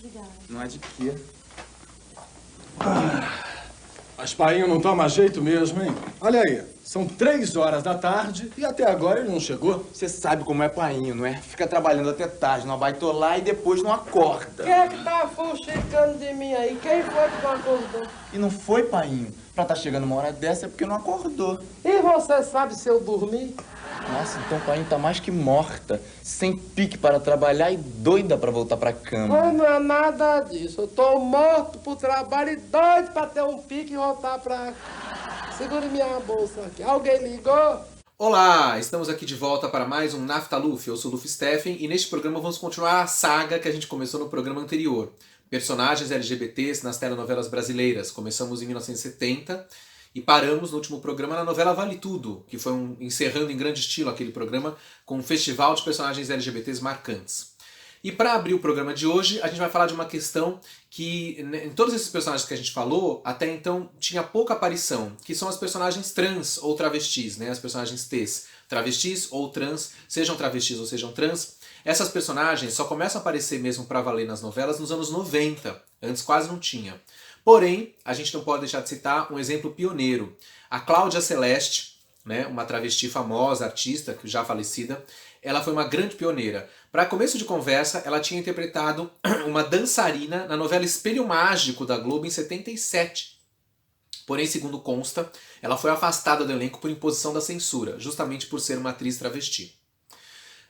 Obrigada. Não é de quê? Mas painho não toma jeito mesmo, hein? Olha aí, são 3 horas da tarde e até agora ele não chegou. Você sabe como é painho, não é? Fica trabalhando até tarde, não baitolar e depois não acorda. Quem é que tá fuxicando de mim aí? Quem foi que não acordou? E não foi, painho. Pra tá chegando uma hora dessa é porque não acordou. E você sabe se eu dormi? Nossa, então painho tá mais que morta. Sem pique para trabalhar e doida pra voltar pra cama. Mas não é nada disso. Eu tô morto pro trabalho e doido pra ter um pique e voltar pra... Segure minha bolsa aqui. Alguém ligou? Olá, estamos aqui de volta para mais um Naftaluf. Eu sou o Luffy Steffen e neste programa vamos continuar a saga que a gente começou no programa anterior. Personagens LGBTs nas telenovelas brasileiras. Começamos em 1970 e paramos no último programa na novela Vale Tudo, que foi encerrando em grande estilo aquele programa com um festival de personagens LGBTs marcantes. E para abrir o programa de hoje, a gente vai falar de uma questão que, em todos esses personagens que a gente falou, até então tinha pouca aparição, que são as personagens trans ou travestis, né? As personagens T's, travestis ou trans, sejam travestis ou sejam trans. Essas personagens só começam a aparecer mesmo para valer nas novelas nos anos 90, antes quase não tinha. Porém, a gente não pode deixar de citar um exemplo pioneiro. A Cláudia Celeste, né, uma travesti famosa, artista, já falecida, ela foi uma grande pioneira. Para começo de conversa, ela tinha interpretado uma dançarina na novela Espelho Mágico da Globo em 77. Porém, segundo consta, ela foi afastada do elenco por imposição da censura, justamente por ser uma atriz travesti.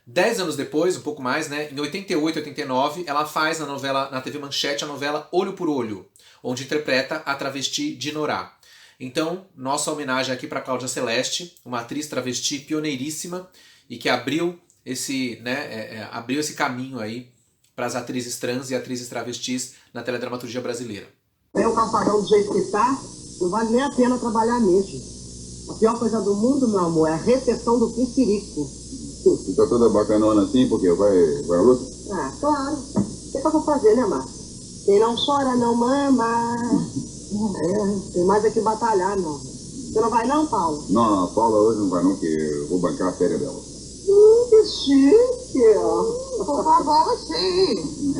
10 anos depois, um pouco mais, né, em 88, 89, ela faz na TV Manchete a novela Olho por Olho, onde interpreta a travesti Dinorá. Então, nossa homenagem aqui para Cláudia Celeste, uma atriz travesti pioneiríssima e que abriu esse caminho aí para as atrizes trans e atrizes travestis na teledramaturgia brasileira. O calçadão do jeito que tá, não vale nem a pena trabalhar mesmo. A pior coisa do mundo, meu amor, é a recessão do pincirico. Fica toda bacanona assim, porque vai à luta? Ah, claro. O que eu vou fazer, né, Márcio? Quem não chora, não mama. Tem mais é que batalhar, não. Você não vai não, Paulo? Não, a Paula hoje não vai não, que eu vou bancar a férias dela. Que chique. Por favor, sim.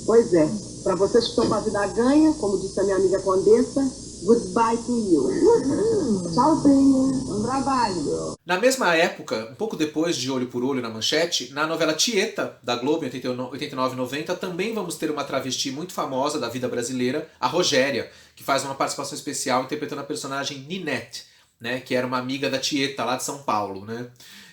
Pois é. Para vocês que estão com a vida ganha, como disse a minha amiga Condessa, goodbye to you. Tchauzinho. Bom trabalho. Na mesma época, um pouco depois de Olho por Olho na Manchete, na novela Tieta, da Globo, em 89 e 90, também vamos ter uma travesti muito famosa da vida brasileira, a Rogéria, que faz uma participação especial interpretando a personagem Ninette, né, que era uma amiga da Tieta, lá de São Paulo, né?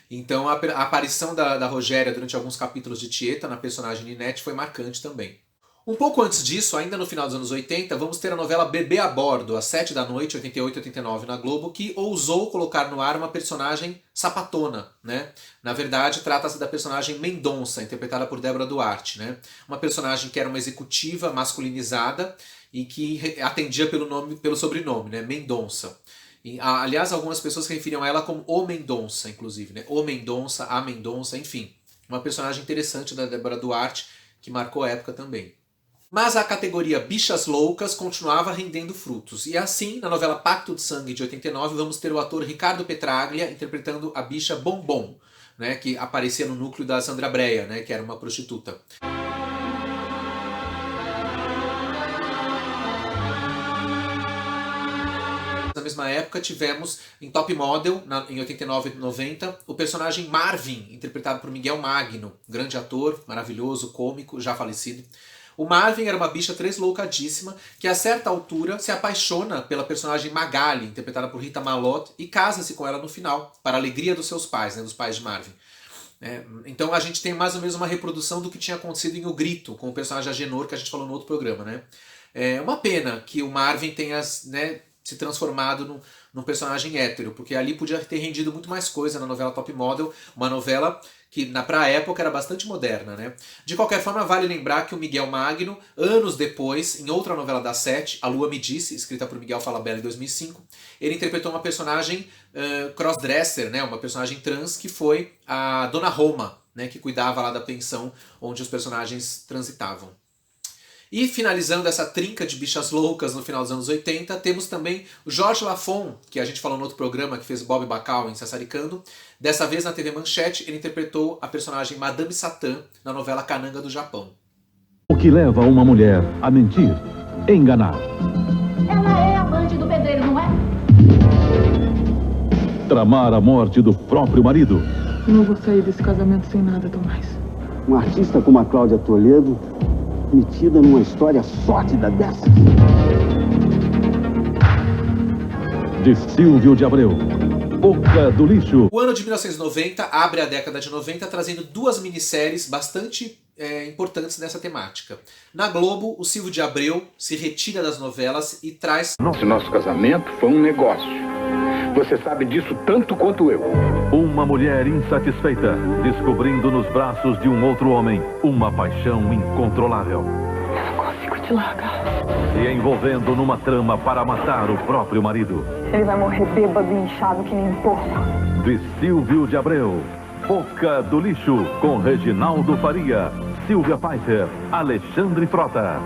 Então a aparição da Rogéria durante alguns capítulos de Tieta, na personagem Ninette, foi marcante também. Um pouco antes disso, ainda no final dos anos 80, vamos ter a novela Bebê a Bordo, às 7 da noite, 88 e 89 na Globo, que ousou colocar no ar uma personagem sapatona, né? Na verdade, trata-se da personagem Mendonça, interpretada por Débora Duarte, né? Uma personagem que era uma executiva masculinizada e que atendia pelo sobrenome, né? Mendonça. E, aliás, algumas pessoas referiam a ela como O Mendonça, inclusive, né? O Mendonça, a Mendonça, enfim. Uma personagem interessante da Débora Duarte, que marcou a época também. Mas a categoria Bichas Loucas continuava rendendo frutos. E assim, na novela Pacto de Sangue de 89, vamos ter o ator Ricardo Petraglia interpretando a bicha Bombom, né, que aparecia no núcleo da Sandra Brea, né, que era uma prostituta. Na mesma época tivemos em Top Model, em 89 e 90, o personagem Marvin, interpretado por Miguel Magno, grande ator, maravilhoso, cômico, já falecido. O Marvin era uma bicha tresloucadíssima que a certa altura se apaixona pela personagem Magali, interpretada por Rita Malott, e casa-se com ela no final, para a alegria dos seus pais, né, dos pais de Marvin. Então a gente tem mais ou menos uma reprodução do que tinha acontecido em O Grito, com o personagem Agenor, que a gente falou no outro programa, né? É uma pena que o Marvin tenha, né, se transformado num personagem hétero, porque ali podia ter rendido muito mais coisa na novela Top Model, uma novela que pra época era bastante moderna, né? De qualquer forma, vale lembrar que o Miguel Magno, anos depois, em outra novela da Sete, A Lua Me Disse, escrita por Miguel Falabella em 2005, ele interpretou uma personagem crossdresser, né? Uma personagem trans, que foi a Dona Roma, né? Que cuidava lá da pensão onde os personagens transitavam. E finalizando essa trinca de bichas loucas no final dos anos 80, temos também o Jorge Lafon, que a gente falou no outro programa, que fez Bob Bacall em Sassaricando. Dessa vez na TV Manchete, ele interpretou a personagem Madame Satã na novela Cananga do Japão. O que leva uma mulher a mentir, enganar. Ela é a amante do pedreiro, não é? Tramar a morte do próprio marido. Não vou sair desse casamento sem nada, Tomás. Uma artista como a Cláudia Toledo, metida numa história sórdida dessas. De Silvio de Abreu. Boca do Lixo. O ano de 1990 abre a década de 90 trazendo duas minisséries bastante importantes nessa temática. Na Globo, o Silvio de Abreu se retira das novelas e traz... Nosso casamento foi um negócio. Você sabe disso tanto quanto eu. Uma mulher insatisfeita, descobrindo nos braços de um outro homem uma paixão incontrolável. Eu não consigo te largar. Se envolvendo numa trama para matar o próprio marido. Ele vai morrer bêbado e inchado que nem um porco. De Silvio de Abreu. Boca do Lixo, com Reginaldo Faria, Silvia Pfeiffer, Alexandre Frota.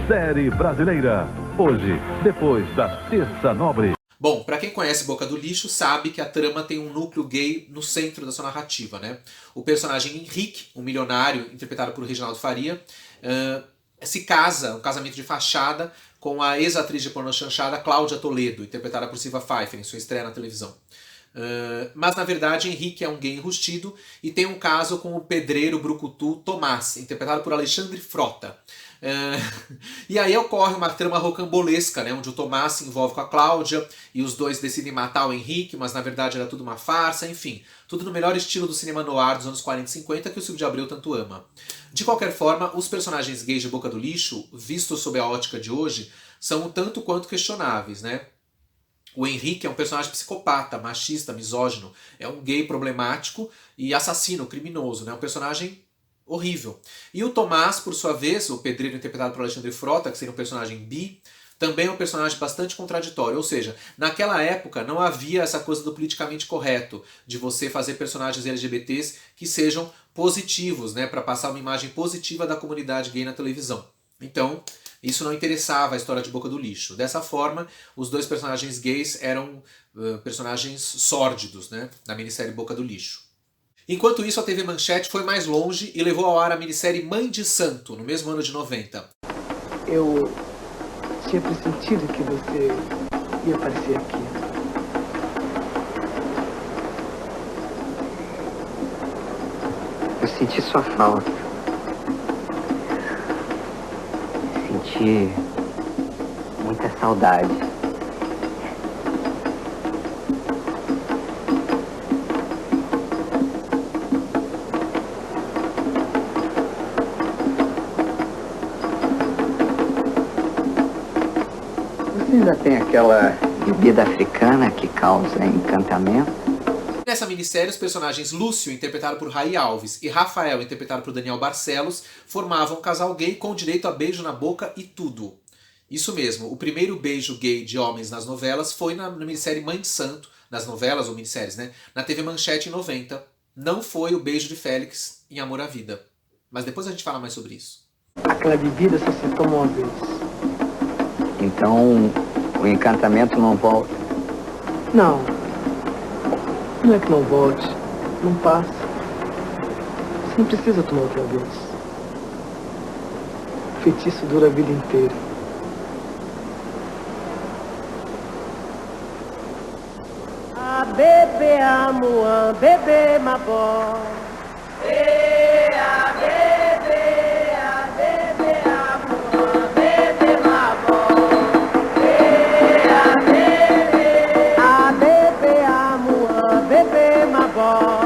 Série brasileira. Hoje, depois da Terça Nobre. Bom, pra quem conhece Boca do Lixo, sabe que a trama tem um núcleo gay no centro da sua narrativa, né? O personagem Henrique, um milionário, interpretado por Reginaldo Faria, se casa, um casamento de fachada, com a ex-atriz de pornô chanchada Cláudia Toledo, interpretada por Silvia Pfeiffer, em sua estreia na televisão. Mas, na verdade, Henrique é um gay enrustido e tem um caso com o pedreiro brucutu Tomás, interpretado por Alexandre Frota. E aí ocorre uma trama rocambolesca, né, onde o Tomás se envolve com a Cláudia e os dois decidem matar o Henrique, mas na verdade era tudo uma farsa, enfim. Tudo no melhor estilo do cinema noir dos anos 40 e 50 que o Silvio de Abreu tanto ama. De qualquer forma, os personagens gays de Boca do Lixo, vistos sob a ótica de hoje, são um tanto quanto questionáveis, né? O Henrique é um personagem psicopata, machista, misógino, é um gay problemático e assassino, criminoso, né? Um personagem horrível. E o Tomás, por sua vez, o pedreiro interpretado por Alexandre Frota, que seria um personagem bi, também é um personagem bastante contraditório. Ou seja, naquela época não havia essa coisa do politicamente correto, de você fazer personagens LGBTs que sejam positivos, né, para passar uma imagem positiva da comunidade gay na televisão. Então, isso não interessava a história de Boca do Lixo. Dessa forma, os dois personagens gays eram personagens sórdidos, né, na minissérie Boca do Lixo. Enquanto isso, a TV Manchete foi mais longe e levou ao ar a minissérie Mãe de Santo, no mesmo ano de 90. Eu tinha pressentido que você ia aparecer aqui. Eu senti sua falta. Senti muita saudade. Ainda tem aquela bebida africana que causa encantamento. Nessa minissérie, os personagens Lúcio, interpretado por Raí Alves, e Rafael, interpretado por Daniel Barcelos, formavam um casal gay com direito a beijo na boca e tudo. Isso mesmo, o primeiro beijo gay de homens nas novelas foi na minissérie Mãe de Santo, nas novelas ou minisséries, né? Na TV Manchete em 90. Não foi o beijo de Félix em Amor à Vida. Mas depois a gente fala mais sobre isso. Aquela bebida só se toma uma vez. Então, o encantamento não volta? Não. Não é que não volte. Não passa. Você não precisa tomar outra vez. O feitiço dura a vida inteira. A bebê amo, a bebê mabó. A bebê amo, a bebê mabó. A bebê amo, a bebê mabó.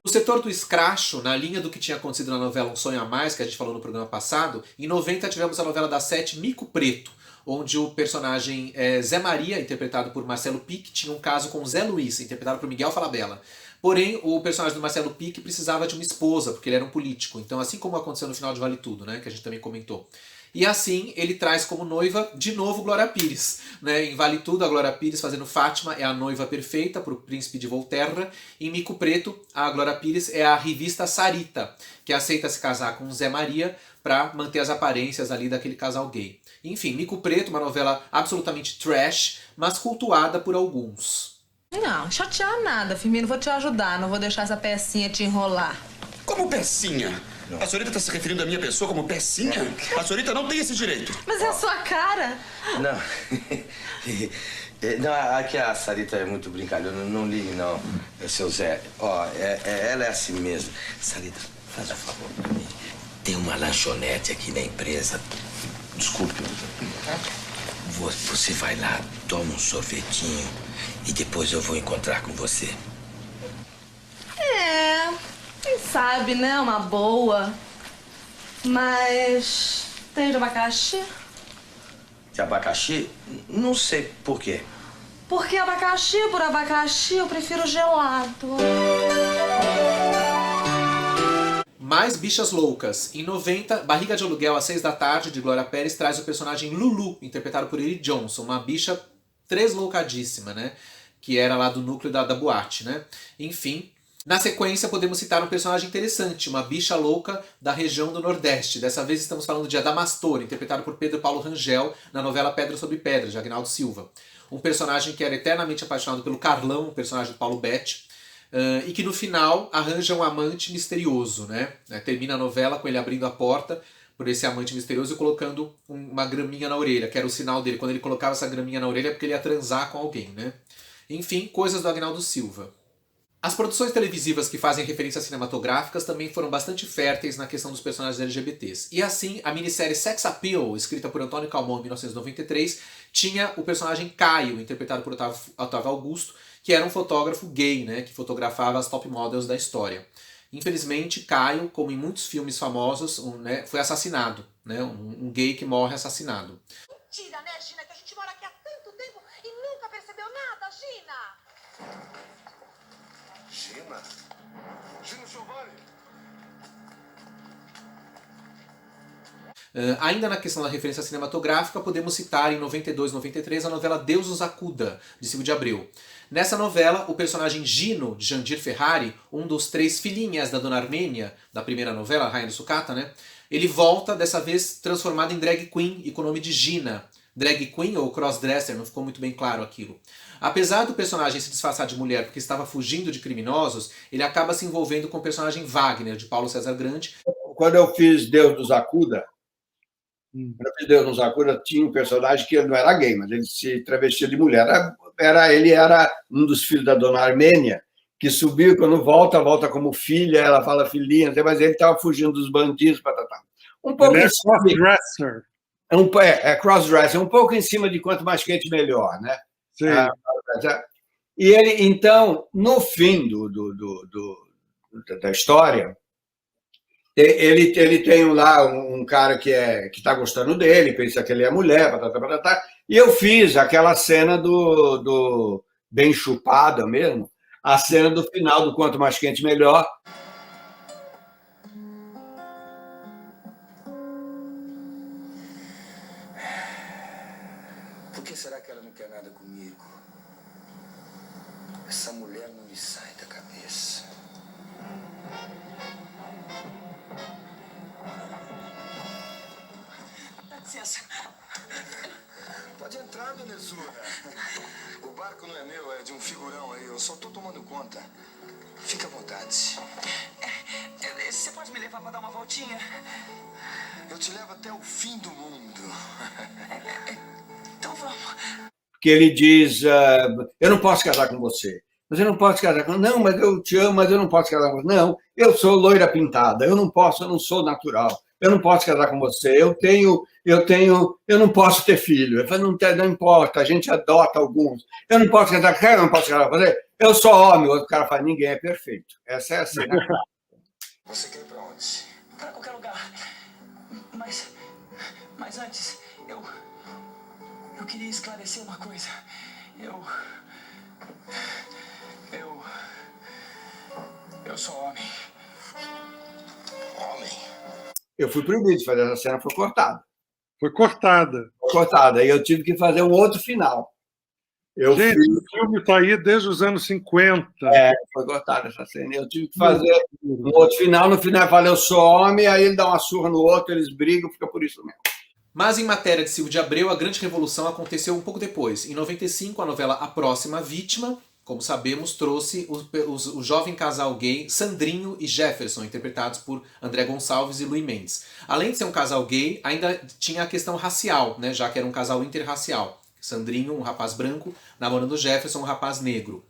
O setor do escracho, na linha do que tinha acontecido na novela Um Sonho a Mais, que a gente falou no programa passado, em 90 tivemos a novela das 7, Mico Preto, onde o personagem Zé Maria, interpretado por Marcelo Pique, tinha um caso com Zé Luiz, interpretado por Miguel Falabella. Porém, o personagem do Marcelo Pique precisava de uma esposa, porque ele era um político. Então, assim como aconteceu no final de Vale Tudo, né, que a gente também comentou. E assim, ele traz como noiva, de novo, Glória Pires. Né? Em Vale Tudo, a Glória Pires fazendo Fátima é a noiva perfeita para o príncipe de Volterra. Em Mico Preto, a Glória Pires é a revista Sarita, que aceita se casar com Zé Maria para manter as aparências ali daquele casal gay. Enfim, Mico Preto, uma novela absolutamente trash, mas cultuada por alguns. Não, chatear nada, Firmino. Vou te ajudar. Não vou deixar essa pecinha te enrolar. Como pecinha? A senhorita está se referindo à minha pessoa como pecinha? A senhorita não tem esse direito. Mas é a sua cara. Não. Não, aqui a Sarita é muito brincalhona. Não ligue, não, seu Zé. Ó, ela é assim mesmo. Sarita, faz um favor pra mim. Tem uma lanchonete aqui na empresa. Desculpe. Você vai lá, toma um sorvetinho e depois eu vou encontrar com você. Quem sabe, né? Uma boa. Mas tem de abacaxi? De abacaxi? Não sei por quê. Porque abacaxi por abacaxi eu prefiro gelado. Mais bichas loucas. Em 90, Barriga de Aluguel às 6 da tarde, de Glória Pérez, traz o personagem Lulu, interpretado por Eri Johnson, uma bicha tresloucadíssima, né? Que era lá do núcleo da boate, né? Enfim. Na sequência, podemos citar um personagem interessante, uma bicha louca da região do Nordeste. Dessa vez estamos falando de Adamastor, interpretado por Pedro Paulo Rangel, na novela Pedra sobre Pedra, de Agnaldo Silva. Um personagem que era eternamente apaixonado pelo Carlão, um personagem do Paulo Betti, e que no final arranja um amante misterioso, né? Termina a novela com ele abrindo a porta por esse amante misterioso e colocando uma graminha na orelha, que era o sinal dele. Quando ele colocava essa graminha na orelha é porque ele ia transar com alguém, né? Enfim, coisas do Agnaldo Silva. As produções televisivas que fazem referências cinematográficas também foram bastante férteis na questão dos personagens LGBTs. E assim, a minissérie Sex Appeal, escrita por Antônio Calmon em 1993, tinha o personagem Caio, interpretado por Otávio Augusto, que era um fotógrafo gay, né, que fotografava as top models da história. Infelizmente, Caio, como em muitos filmes famosos, foi assassinado, né, um gay que morre assassinado. Mentira, né, Gina, que a gente mora aqui há tanto tempo e nunca percebeu nada, Gina! Gina? Gina Giovanni? Ainda na questão da referência cinematográfica, podemos citar em 92, 93 a novela Deus nos acuda, de Silvio de Abreu. Nessa novela, o personagem Gino, de Jandir Ferrari, um dos 3 filhinhas da Dona Armênia, da primeira novela, a Rainha do Sucata, né? Ele volta, dessa vez transformado em drag queen e com o nome de Gina. Drag queen ou crossdresser, não ficou muito bem claro aquilo. Apesar do personagem se disfarçar de mulher porque estava fugindo de criminosos, ele acaba se envolvendo com o personagem Wagner, de Paulo César Grande. Quando eu fiz Deus nos acuda, tinha um personagem que ele não era gay, mas ele se travestia de mulher. Ele era um dos filhos da Dona Armênia, que subiu, quando volta como filha, ela fala filhinha, mas ele estava fugindo dos bandidos. Um pouco ele é crossdresser. Crossdresser, um pouco em cima de quanto mais quente, melhor, né? Sim. E ele, então, no fim da história, ele tem lá um cara que está gostando dele, pensa que ele é mulher, e eu fiz aquela cena do bem chupada mesmo, a cena do final do Quanto Mais Quente, Melhor. Por que será que ela não quer nada comigo? Essa mulher não me sai da cabeça. Dá licença. Pode entrar, belezura. O barco não é meu, é de um figurão aí. Eu só tô tomando conta. Fica à vontade. Você pode me levar pra dar uma voltinha? Eu te levo até o fim do mundo. Então vamos. Que ele diz, eu não posso casar com você. Mas eu não posso casar com você. Não, mas eu te amo, mas eu não posso casar com você. Não, eu sou loira pintada. Eu não sou natural. Eu não posso casar com você. Eu não posso ter filho. Eu falo, não importa, a gente adota alguns. Eu não posso casar com você. Eu sou homem. O outro cara fala, ninguém é perfeito. Essa é a cena. Você quer ir pra onde? Pra qualquer lugar. Mas antes, eu queria esclarecer uma coisa. Eu sou homem. Homem? Eu fui proibido de fazer essa cena, foi cortada. Foi cortada. E eu tive que fazer um outro final. O filme está aí desde os anos 50. Foi cortada essa cena. Eu tive que fazer um outro final. No final eu falei, eu sou homem, aí ele dá uma surra no outro, eles brigam, fica por isso mesmo. Mas em matéria de Silvio de Abreu, a grande revolução aconteceu um pouco depois. Em 95, a novela A Próxima Vítima, como sabemos, trouxe o jovem casal gay Sandrinho e Jefferson, interpretados por André Gonçalves e Luís Mendes. Além de ser um casal gay, ainda tinha a questão racial, né, já que era um casal interracial. Sandrinho, um rapaz branco, namorando Jefferson, um rapaz negro.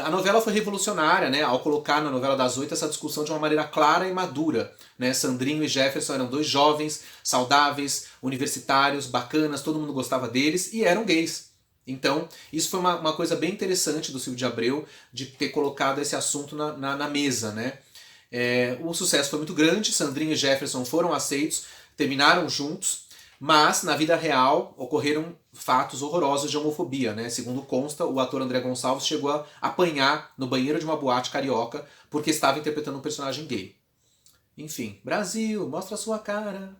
A novela foi revolucionária, né, ao colocar na novela das 8 essa discussão de uma maneira clara e madura. Né? Sandrinho e Jefferson eram dois jovens, saudáveis, universitários, bacanas, todo mundo gostava deles e eram gays. Então, isso foi uma coisa bem interessante do Silvio de Abreu, de ter colocado esse assunto na mesa. Né? O sucesso foi muito grande, Sandrinho e Jefferson foram aceitos, terminaram juntos, mas na vida real ocorreram fatos horrorosos de homofobia. Né? Segundo consta, o ator André Gonçalves chegou a apanhar no banheiro de uma boate carioca porque estava interpretando um personagem gay. Enfim, Brasil, mostra a sua cara.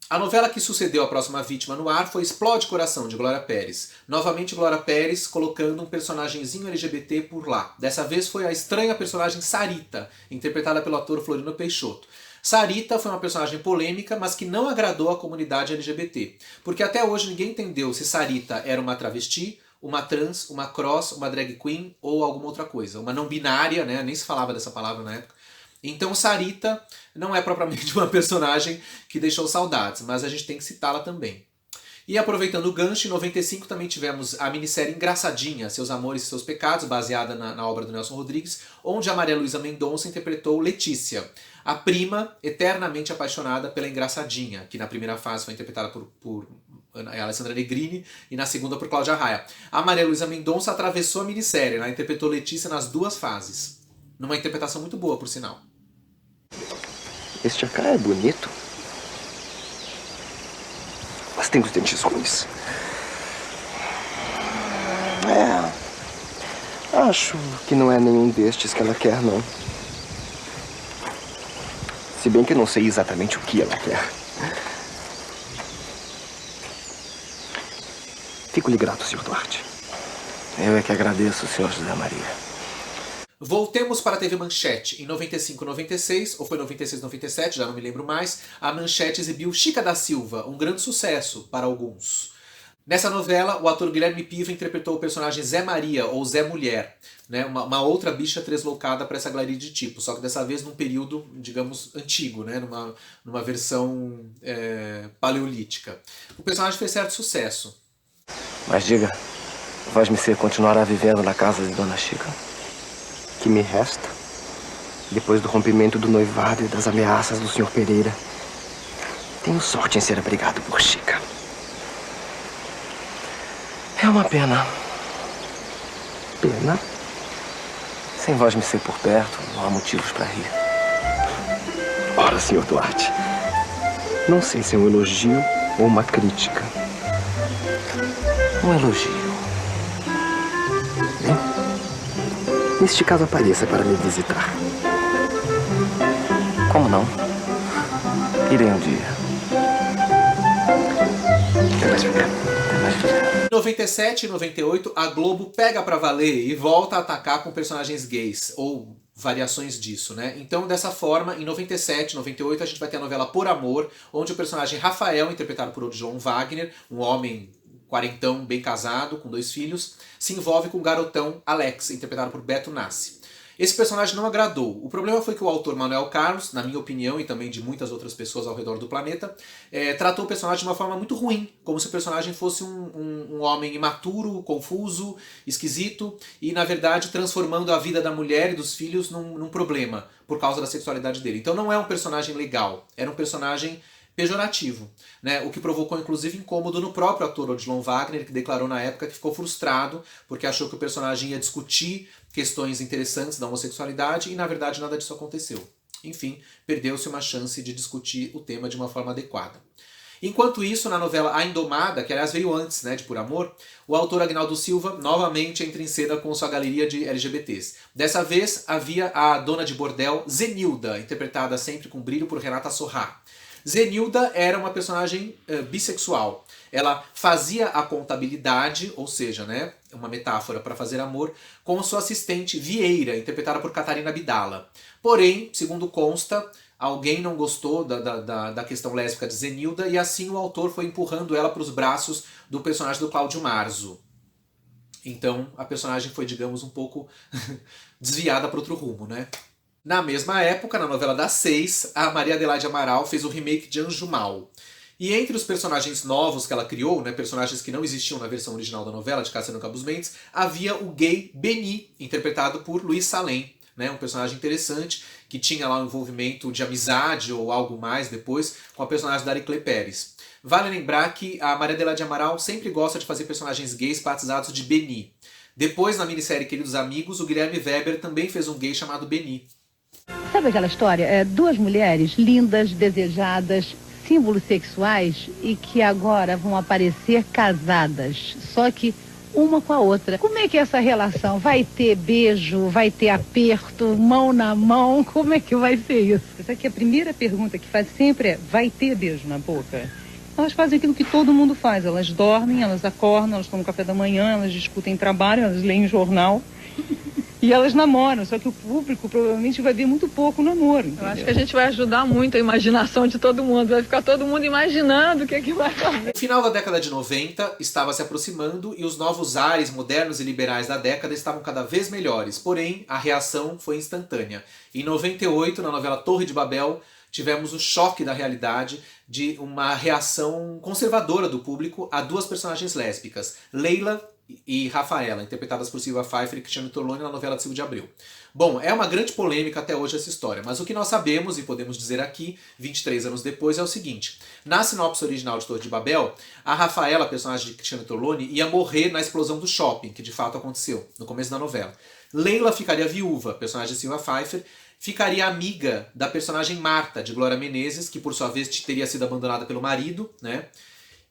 A novela que sucedeu a próxima vítima no ar foi Explode Coração, de Glória Pérez. Novamente Glória Pérez colocando um personagemzinho LGBT por lá. Dessa vez foi a estranha personagem Sarita, interpretada pelo ator Florino Peixoto. Sarita foi uma personagem polêmica, mas que não agradou a comunidade LGBT. Porque até hoje ninguém entendeu se Sarita era uma travesti, uma trans, uma cross, uma drag queen ou alguma outra coisa. Uma não binária, né? Nem se falava dessa palavra na época. Então Sarita não é propriamente uma personagem que deixou saudades, mas a gente tem que citá-la também. E aproveitando o gancho, em 95 também tivemos a minissérie Engraçadinha, Seus Amores e Seus Pecados, baseada na obra do Nelson Rodrigues, onde a Maria Luísa Mendonça interpretou Letícia, a prima eternamente apaixonada pela Engraçadinha, que na primeira fase foi interpretada por Alessandra Negrini e na segunda por Cláudia Raia. A Maria Luísa Mendonça atravessou a minissérie, ela interpretou Letícia nas duas fases, numa interpretação muito boa, por sinal. Este cara é bonito, mas tem os dentes ruins. Acho que não é nenhum destes que ela quer, não. Se bem que eu não sei exatamente o que ela quer. Fico-lhe grato, Sr. Duarte. Eu é que agradeço, Sr. José Maria. Voltemos para a TV Manchete. Em 95, 96, ou foi 96, 97, já não me lembro mais, a Manchete exibiu Chica da Silva, um grande sucesso para alguns. Nessa novela, o ator Guilherme Piva interpretou o personagem Zé Maria, ou Zé Mulher, né? uma outra bicha tresloucada para essa galeria de tipo, só que dessa vez num período, digamos, antigo, né? numa versão paleolítica. O personagem fez certo sucesso. Mas diga, faz-me ser continuará vivendo na casa de Dona Chica? Que me resta, depois do rompimento do noivado e das ameaças do Sr. Pereira. Tenho sorte em ser abrigado por Chica. É uma pena. Pena? Sem voz me ser por perto, não há motivos para rir. Ora, Sr. Duarte, não sei se é um elogio ou uma crítica. Um elogio. Bem, neste caso, apareça para me visitar. Como não? Irei um dia. Até mais ver. Em 97 e 98, a Globo pega pra valer e volta a atacar com personagens gays, ou variações disso, né? Então, dessa forma, em 97, 98, a gente vai ter a novela Por Amor, onde o personagem Rafael, interpretado por Odilon Wagner, um homem quarentão, bem casado, com 2 filhos, se envolve com o garotão Alex, interpretado por Beto Nassi. Esse personagem não agradou. O problema foi que o autor Manuel Carlos, na minha opinião e também de muitas outras pessoas ao redor do planeta, tratou o personagem de uma forma muito ruim, como se o personagem fosse um homem imaturo, confuso, esquisito, e na verdade transformando a vida da mulher e dos filhos num problema, por causa da sexualidade dele. Então não é um personagem legal, era um personagem pejorativo, né? O que provocou inclusive incômodo no próprio ator Odilon Wagner, que declarou na época que ficou frustrado porque achou que o personagem ia discutir questões interessantes da homossexualidade e na verdade nada disso aconteceu. Enfim, perdeu-se uma chance de discutir o tema de uma forma adequada. Enquanto isso, na novela A Indomada, que aliás veio antes, né, de Por Amor, o autor Agnaldo Silva novamente entra em cena com sua galeria de LGBTs. Dessa vez havia a dona de bordel Zenilda, interpretada sempre com brilho por Renata Sorrah. Zenilda era uma personagem bissexual. Ela fazia a contabilidade, ou seja, né, uma metáfora para fazer amor, com sua assistente Vieira, interpretada por Catarina Abdala. Porém, segundo consta, alguém não gostou da questão lésbica de Zenilda e assim o autor foi empurrando ela para os braços do personagem do Cláudio Marzo. Então a personagem foi, digamos, um pouco desviada para outro rumo, né? Na mesma época, na novela das 6, a Maria Adelaide Amaral fez o remake de Anjo Mal. E entre os personagens novos que ela criou, né, personagens que não existiam na versão original da novela, de Cassiano Cabos Mendes, havia o gay Beni, interpretado por Luiz Salem, né, um personagem interessante, que tinha lá um envolvimento de amizade ou algo mais depois com a personagem da Ariclé Pérez. Vale lembrar que a Maria Adelaide Amaral sempre gosta de fazer personagens gays batizados de Beni. Depois, na minissérie Queridos Amigos, o Guilherme Weber também fez um gay chamado Beni. Sabe aquela história? Duas mulheres lindas, desejadas, símbolos sexuais e que agora vão aparecer casadas, só que uma com a outra. Como é que é essa relação? Vai ter beijo, vai ter aperto, mão na mão? Como é que vai ser isso? Essa aqui é a primeira pergunta que faz sempre é, vai ter beijo na boca? Elas fazem aquilo que todo mundo faz, elas dormem, elas acordam, elas tomam café da manhã, elas discutem trabalho, elas leem jornal. E elas namoram, só que o público provavelmente vai ver muito pouco o namoro. Entendeu? Eu acho que a gente vai ajudar muito a imaginação de todo mundo. Vai ficar todo mundo imaginando o que é que vai fazer. O final da década de 90 estava se aproximando e os novos ares modernos e liberais da década estavam cada vez melhores. Porém, a reação foi instantânea. Em 98, na novela Torre de Babel, tivemos o choque da realidade de uma reação conservadora do público a duas personagens lésbicas, Leila e Rafaela, interpretadas por Silvia Pfeiffer e Cristiano Torloni na novela de Silvio de Abreu. Bom, é uma grande polêmica até hoje essa história, mas o que nós sabemos, e podemos dizer aqui, 23 anos depois, é o seguinte. Na sinopse original de Torre de Babel, a Rafaela, personagem de Cristiano Torloni, ia morrer na explosão do shopping, que de fato aconteceu, no começo da novela. Leila ficaria viúva, personagem de Silvia Pfeiffer, ficaria amiga da personagem Marta, de Glória Menezes, que por sua vez teria sido abandonada pelo marido, né?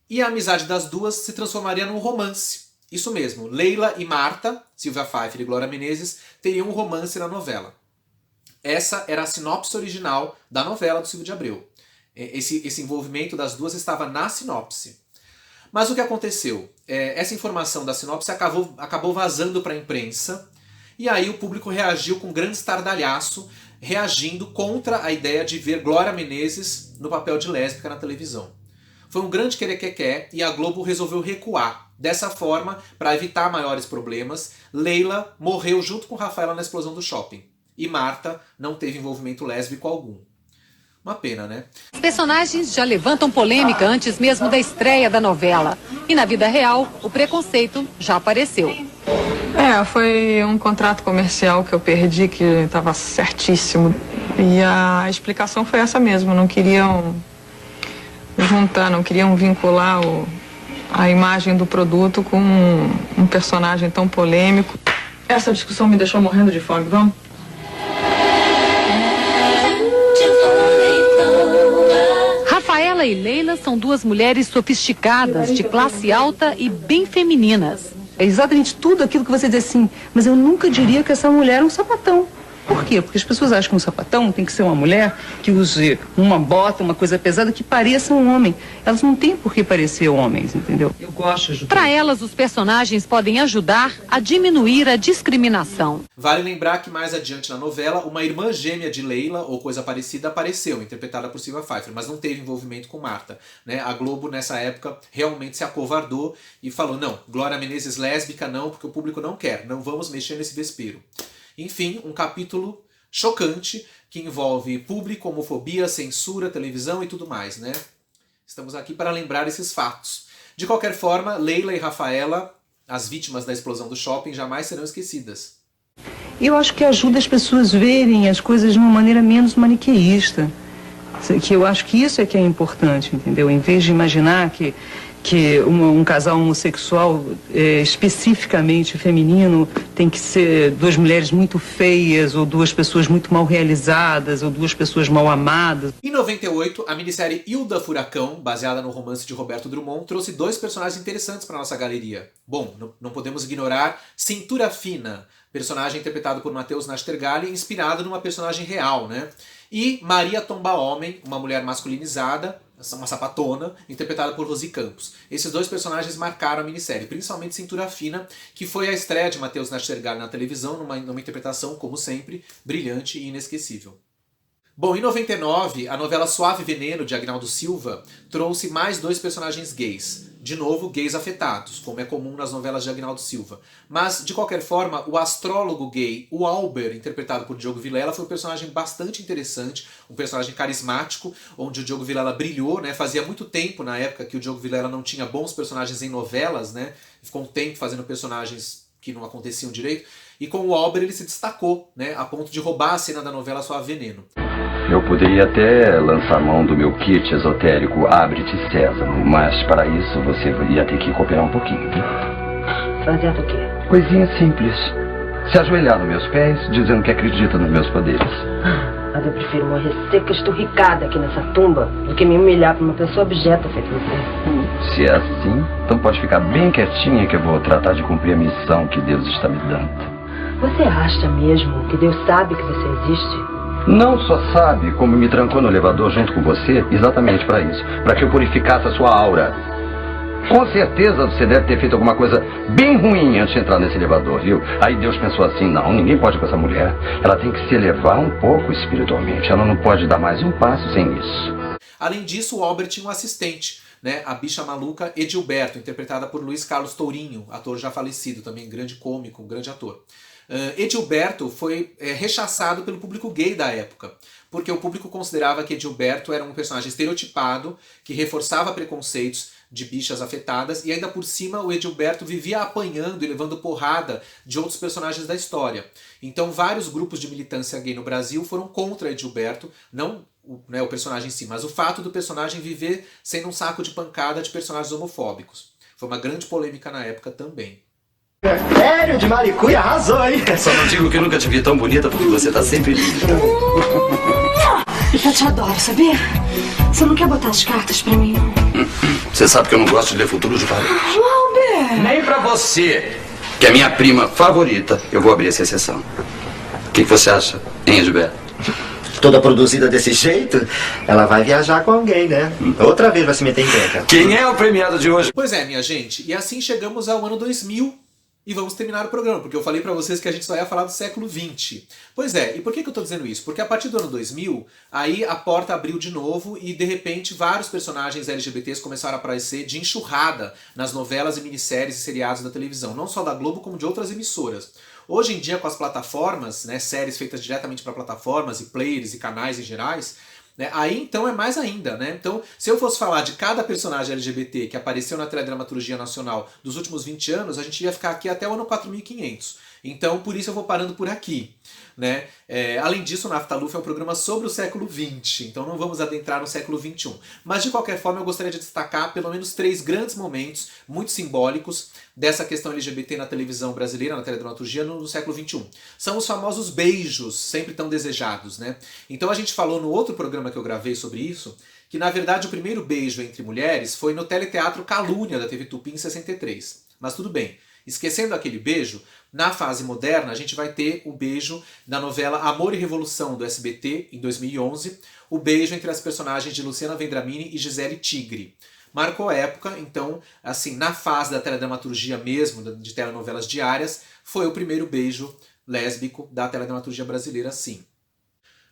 E a amizade das duas se transformaria num romance. Isso mesmo, Leila e Marta, Silvia Pfeiffer e Glória Menezes, teriam um romance na novela. Essa era a sinopse original da novela do Silvio de Abreu. Esse envolvimento das duas estava na sinopse. Mas o que aconteceu? Essa informação da sinopse acabou vazando para a imprensa, e aí o público reagiu com grande estardalhaço, reagindo contra a ideia de ver Glória Menezes no papel de lésbica na televisão. Foi um grande querequequé e a Globo resolveu recuar. Dessa forma, para evitar maiores problemas, Leila morreu junto com Rafaela na explosão do shopping. E Marta não teve envolvimento lésbico algum. Uma pena, né? Os personagens já levantam polêmica antes mesmo da estreia da novela. E na vida real, o preconceito já apareceu. Foi um contrato comercial que eu perdi, que estava certíssimo. E a explicação foi essa mesmo. Não queriam juntar, não queriam vincular a imagem do produto com um personagem tão polêmico. Essa discussão me deixou morrendo de fome, vamos? Rafaela e Leila são duas mulheres sofisticadas, de classe alta e bem femininas. É exatamente tudo aquilo que você diz assim, mas eu nunca diria que essa mulher é um sapatão. Por quê? Porque as pessoas acham que um sapatão tem que ser uma mulher que use uma bota, uma coisa pesada, que pareça um homem. Elas não têm por que parecer homens, entendeu? Eu gosto de ajudar. Para elas, os personagens podem ajudar a diminuir a discriminação. Vale lembrar que mais adiante na novela, uma irmã gêmea de Leila, ou coisa parecida, apareceu, interpretada por Silvia Pfeiffer, mas não teve envolvimento com Marta, né? A Globo, nessa época, realmente se acovardou e falou, não, Glória Menezes lésbica não, porque o público não quer, não vamos mexer nesse vespeiro. Enfim, um capítulo chocante que envolve público, homofobia, censura, televisão e tudo mais, né? Estamos aqui para lembrar esses fatos. De qualquer forma, Leila e Rafaela, as vítimas da explosão do shopping, jamais serão esquecidas. Eu acho que ajuda as pessoas verem as coisas de uma maneira menos maniqueísta. Que eu acho que isso é que é importante, entendeu? Em vez de imaginar que um casal homossexual especificamente feminino tem que ser duas mulheres muito feias, ou duas pessoas muito mal realizadas, ou duas pessoas mal amadas. Em 98, a minissérie Hilda Furacão, baseada no romance de Roberto Drummond, trouxe dois personagens interessantes para nossa galeria. Bom, não podemos ignorar Cintura Fina, personagem interpretado por Matheus Nastergalli, inspirado numa personagem real, né? E Maria Tomba Homem, uma mulher masculinizada, uma sapatona, interpretada por Rosi Campos. Esses dois personagens marcaram a minissérie, principalmente Cintura Fina, que foi a estreia de Matheus Nastergalli na televisão, numa interpretação, como sempre, brilhante e inesquecível. Bom, em 99, a novela Suave Veneno, de Agnaldo Silva, trouxe mais 2 personagens gays. De novo, gays afetados, como é comum nas novelas de Agnaldo Silva. Mas, de qualquer forma, o astrólogo gay, o Albert, interpretado por Diogo Vilela, foi um personagem bastante interessante, um personagem carismático, onde o Diogo Vilela brilhou, né? Fazia muito tempo, na época, que o Diogo Vilela não tinha bons personagens em novelas, né? Ficou um tempo fazendo personagens que não aconteciam direito. E com o Albert ele se destacou, né? A ponto de roubar a cena da novela Suave Veneno. Eu poderia até lançar mão do meu kit esotérico Abre-te Sésamo, mas para isso você ia ter que cooperar um pouquinho, viu? Fazendo o quê? Coisinha simples. Se ajoelhar nos meus pés, dizendo que acredita nos meus poderes. Mas eu prefiro morrer seca, esturricada aqui nessa tumba, do que me humilhar para uma pessoa objeto feito você. Se é assim, então pode ficar bem quietinha que eu vou tratar de cumprir a missão que Deus está me dando. Você acha mesmo que Deus sabe que você existe? Não só sabe, como me trancou no elevador junto com você, exatamente para isso. Para que eu purificasse a sua aura. Com certeza você deve ter feito alguma coisa bem ruim antes de entrar nesse elevador, viu? Aí Deus pensou assim, não, ninguém pode com essa mulher. Ela tem que se elevar um pouco espiritualmente. Ela não pode dar mais um passo sem isso. Além disso, o Albert tinha um assistente, né? A bicha maluca Edilberto, interpretada por Luiz Carlos Tourinho, ator já falecido, também grande cômico, um grande ator. Edilberto foi rechaçado pelo público gay da época, porque o público considerava que Edilberto era um personagem estereotipado, que reforçava preconceitos de bichas afetadas, e ainda por cima o Edilberto vivia apanhando e levando porrada de outros personagens da história. Então vários grupos de militância gay no Brasil foram contra Edilberto, não o personagem em si, mas o fato do personagem viver sendo um saco de pancada de personagens homofóbicos. Foi uma grande polêmica na época também. Sério, de Maricuia arrasou, hein? Só não digo que eu nunca te vi tão bonita porque você tá sempre linda. Eu te adoro, sabia? Você não quer botar as cartas pra mim, não? Você sabe que eu não gosto de ler futuros de parede. Albert! Nem pra você, que é minha prima favorita, eu vou abrir essa exceção. O que você acha, hein, Edilberto? Toda produzida desse jeito, ela vai viajar com alguém, né? Outra vez vai se meter em encrenca. Quem é o premiado de hoje? Pois é, minha gente, e assim chegamos ao ano 2000 e vamos terminar o programa, porque eu falei pra vocês que a gente só ia falar do século XX. Pois é, e por que eu tô dizendo isso? Porque a partir do ano 2000, aí a porta abriu de novo e de repente vários personagens LGBTs começaram a aparecer de enxurrada nas novelas e minisséries e seriados da televisão, não só da Globo como de outras emissoras. Hoje em dia, com as plataformas, né, séries feitas diretamente para plataformas e players e canais em gerais, né, aí então é mais ainda, né? Então, se eu fosse falar de cada personagem LGBT que apareceu na teledramaturgia nacional dos últimos 20 anos, a gente ia ficar aqui até o ano 4500. Então, por isso eu vou parando por aqui, né? Além disso, o Naftaluf é um programa sobre o século XX, então não vamos adentrar no século XXI. Mas, de qualquer forma, eu gostaria de destacar pelo menos 3 grandes momentos muito simbólicos dessa questão LGBT na televisão brasileira, na teledramaturgia, no século XXI. São os famosos beijos, sempre tão desejados, né? Então a gente falou no outro programa que eu gravei sobre isso, que na verdade o primeiro beijo entre mulheres foi no teleteatro Calúnia da TV Tupi em 63. Mas tudo bem. Esquecendo aquele beijo, na fase moderna a gente vai ter o beijo da novela Amor e Revolução do SBT, em 2011, o beijo entre as personagens de Luciana Vendramini e Gisele Tigre. Marcou época, então, assim, na fase da teledramaturgia mesmo, de telenovelas diárias, foi o primeiro beijo lésbico da teledramaturgia brasileira, sim.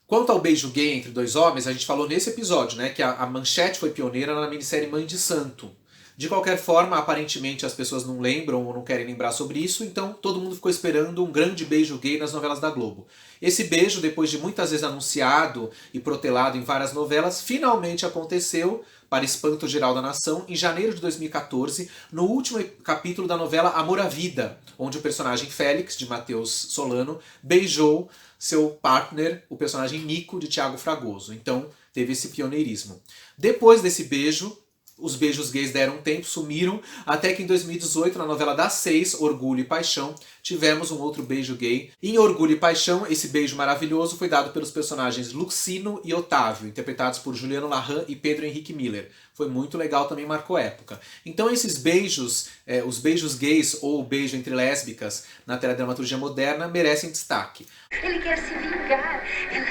Quanto ao beijo gay entre 2 homens, a gente falou nesse episódio, né, que a Manchete foi pioneira na minissérie Mãe de Santo. De qualquer forma, aparentemente as pessoas não lembram ou não querem lembrar sobre isso, então todo mundo ficou esperando um grande beijo gay nas novelas da Globo. Esse beijo, depois de muitas vezes anunciado e protelado em várias novelas, finalmente aconteceu, para espanto geral da nação, em janeiro de 2014, no último capítulo da novela Amor à Vida, onde o personagem Félix, de Matheus Solano, beijou seu partner, o personagem Nico, de Thiago Fragoso. Então, teve esse pioneirismo. Depois desse beijo, os beijos gays deram um tempo, sumiram, até que em 2018, na novela das 6, Orgulho e Paixão, tivemos um outro beijo gay. Em Orgulho e Paixão, esse beijo maravilhoso foi dado pelos personagens Luxino e Otávio, interpretados por Juliano Larran e Pedro Henrique Miller. Foi muito legal, também marcou época. Então esses beijos, os beijos gays ou o beijo entre lésbicas na teledramaturgia moderna merecem destaque. Ele quer se vingar. Ela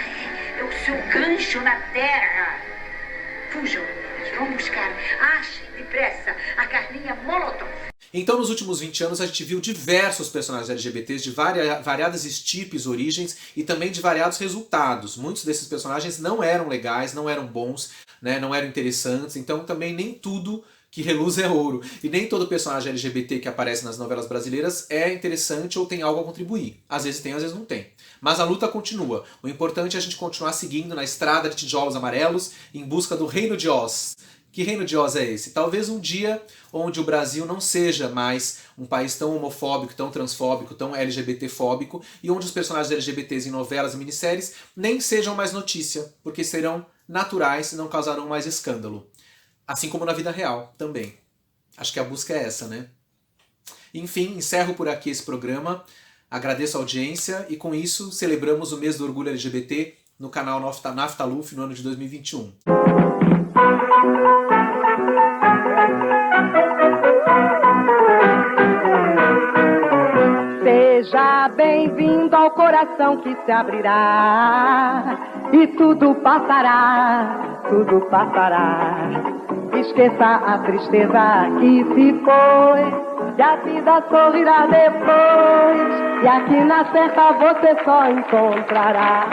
é o seu gancho na terra. Fujam. Vão buscar, achem depressa a Carlinha Molotov. Então, nos últimos 20 anos, a gente viu diversos personagens LGBTs de variadas estirpes, origens e também de variados resultados. Muitos desses personagens não eram legais, não eram bons, né, não eram interessantes, então também nem tudo que reluz é ouro. E nem todo personagem LGBT que aparece nas novelas brasileiras é interessante ou tem algo a contribuir. Às vezes tem, às vezes não tem. Mas a luta continua. O importante é a gente continuar seguindo na estrada de tijolos amarelos em busca do Reino de Oz. Que Reino de Oz é esse? Talvez um dia onde o Brasil não seja mais um país tão homofóbico, tão transfóbico, tão LGBTfóbico, e onde os personagens LGBTs em novelas e minisséries nem sejam mais notícia, porque serão naturais e não causarão mais escândalo. Assim como na vida real também. Acho que a busca é essa, né? Enfim, encerro por aqui esse programa. Agradeço a audiência e com isso celebramos o mês do orgulho LGBT no canal Naftaluf no ano de 2021. Seja bem-vindo ao coração que se abrirá e tudo passará, tudo passará. Esqueça a tristeza que se foi, e a vida sorrirá depois. E aqui na cerca você só encontrará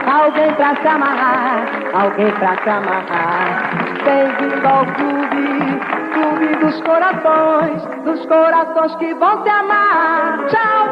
alguém pra se amarrar, alguém pra se amarrar. Bem-vindo ao clube dos corações que vão se amar. Tchau!